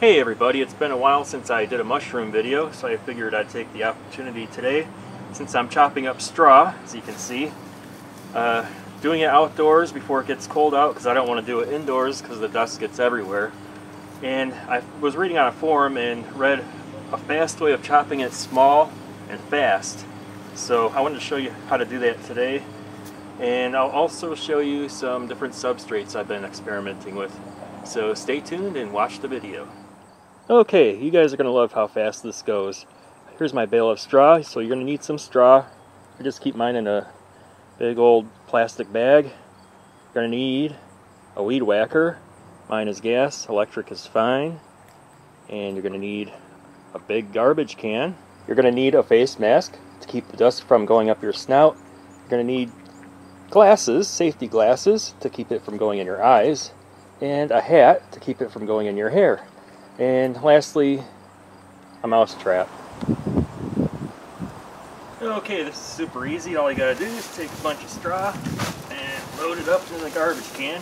Hey everybody, it's been a while since I did a mushroom video, so I figured I'd take the opportunity today, since I'm chopping up straw, as you can see. Doing it outdoors before it gets cold out, because I don't want to do it indoors because the dust gets everywhere. And I was reading on a forum and read a fast way of chopping it small and fast. So I wanted to show you how to do that today. And I'll also show you some different substrates I've been experimenting with. So stay tuned and watch the video. Okay, you guys are going to love how fast this goes. Here's my bale of straw, so you're going to need some straw. I just keep mine in a big old plastic bag. You're going to need a weed whacker. Mine is gas, electric is fine. And you're going to need a big garbage can. You're going to need a face mask to keep the dust from going up your snout. You're going to need glasses, safety glasses, to keep it from going in your eyes. And a hat to keep it from going in your hair. And lastly, a mouse trap. Okay, this is super easy. All you gotta do is take a bunch of straw and load it up in the garbage can.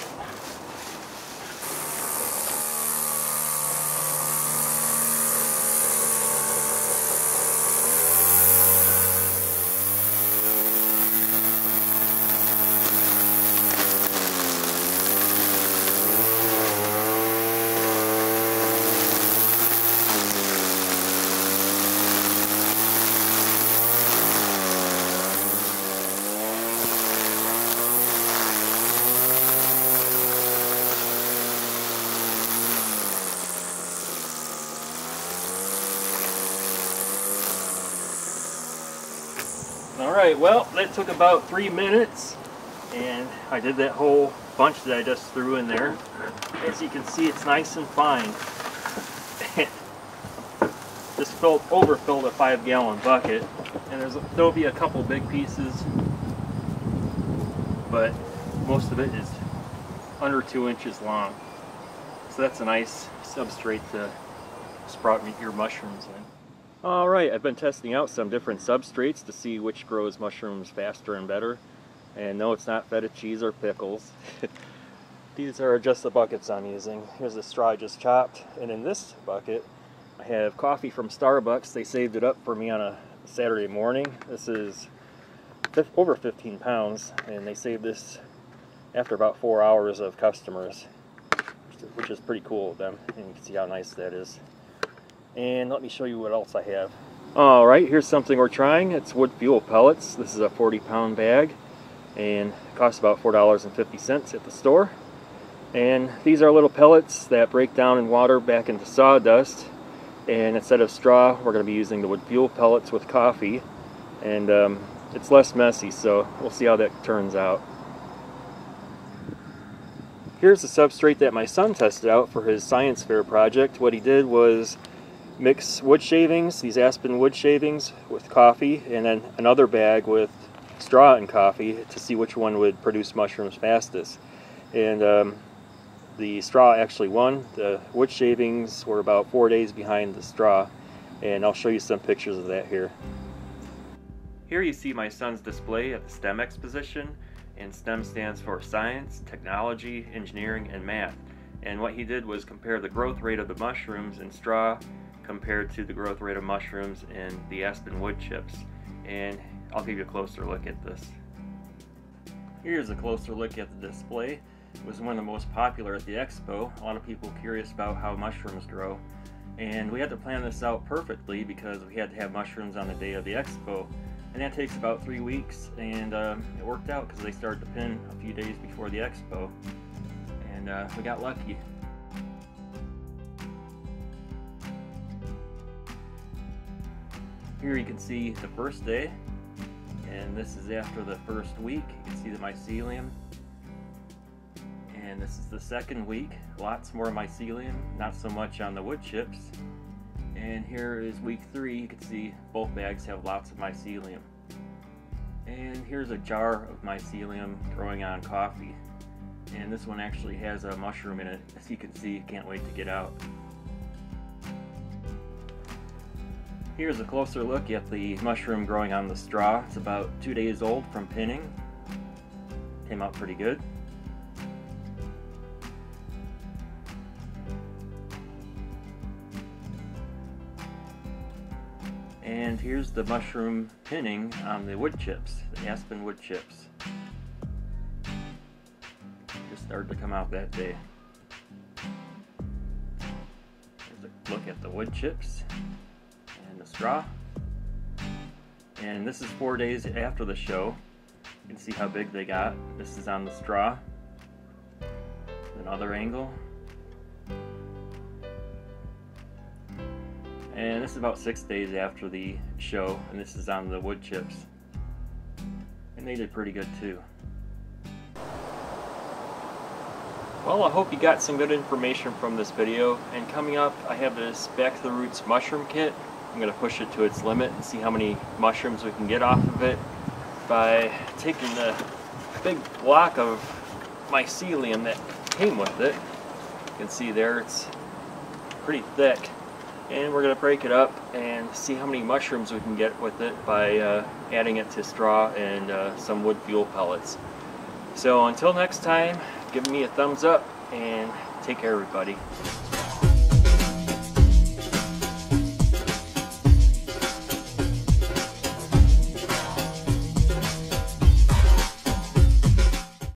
Alright, well, that took about 3 minutes, and I did that whole bunch that I just threw in there. As you can see, it's nice and fine. Just overfilled a 5-gallon bucket, and there'll be a couple big pieces, but most of it is under 2 inches long. So that's a nice substrate to sprout your mushrooms in. Alright, I've been testing out some different substrates to see which grows mushrooms faster and better. And no, it's not feta cheese or pickles. These are just the buckets I'm using. Here's the straw I just chopped. And in this bucket, I have coffee from Starbucks. They saved it up for me on a Saturday morning. This is over 15 pounds. And they saved this after about 4 hours of customers, which is pretty cool of them. And you can see how nice that is. And let me show you what else I have. Alright, here's something we're trying. It's wood fuel pellets. This is a 40-pound bag and it costs about $4.50 at the store. And these are little pellets that break down in water back into sawdust. And instead of straw, we're going to be using the wood fuel pellets with coffee. And it's less messy, so we'll see how that turns out. Here's the substrate that my son tested out for his science fair project. What he did was mix wood shavings, these aspen wood shavings, with coffee, and then another bag with straw and coffee to see which one would produce mushrooms fastest. And the straw actually won. The wood shavings were about 4 days behind the straw, and I'll show you some pictures of that here. Here you see my son's display at the STEM exposition, and STEM stands for Science, Technology, Engineering, and Math. And what he did was compare the growth rate of the mushrooms in straw compared to the growth rate of mushrooms in the aspen wood chips. And I'll give you a closer look at this. Here's a closer look at the display. It was one of the most popular at the expo. A lot of people curious about how mushrooms grow. And we had to plan this out perfectly because we had to have mushrooms on the day of the expo. And that takes about 3 weeks, and it worked out because they started to pin a few days before the expo. And we got lucky. Here you can see the first day, and this is after the first week. You can see the mycelium. And this is the second week. Lots more mycelium, not so much on the wood chips. And here is week 3. You can see both bags have lots of mycelium. And here's a jar of mycelium growing on coffee. And this one actually has a mushroom in it. As you can see, can't wait to get out. Here's a closer look at the mushroom growing on the straw. It's about 2 days old from pinning. Came out pretty good. And here's the mushroom pinning on the wood chips, the aspen wood chips. Just started to come out that day. Here's a look at the wood chips and the straw. And this is 4 days after the show. You can see how big they got. This is on the straw. Another angle. And this is about 6 days after the show, and this is on the wood chips. And they did pretty good too. Well, I hope you got some good information from this video. And coming up, I have this Back to the Roots mushroom kit. I'm going to push it to its limit and see how many mushrooms we can get off of it by taking the big block of mycelium that came with it. You can see there it's pretty thick. And we're going to break it up and see how many mushrooms we can get with it by adding it to straw and some wood fuel pellets. So until next time, give me a thumbs up and take care, everybody.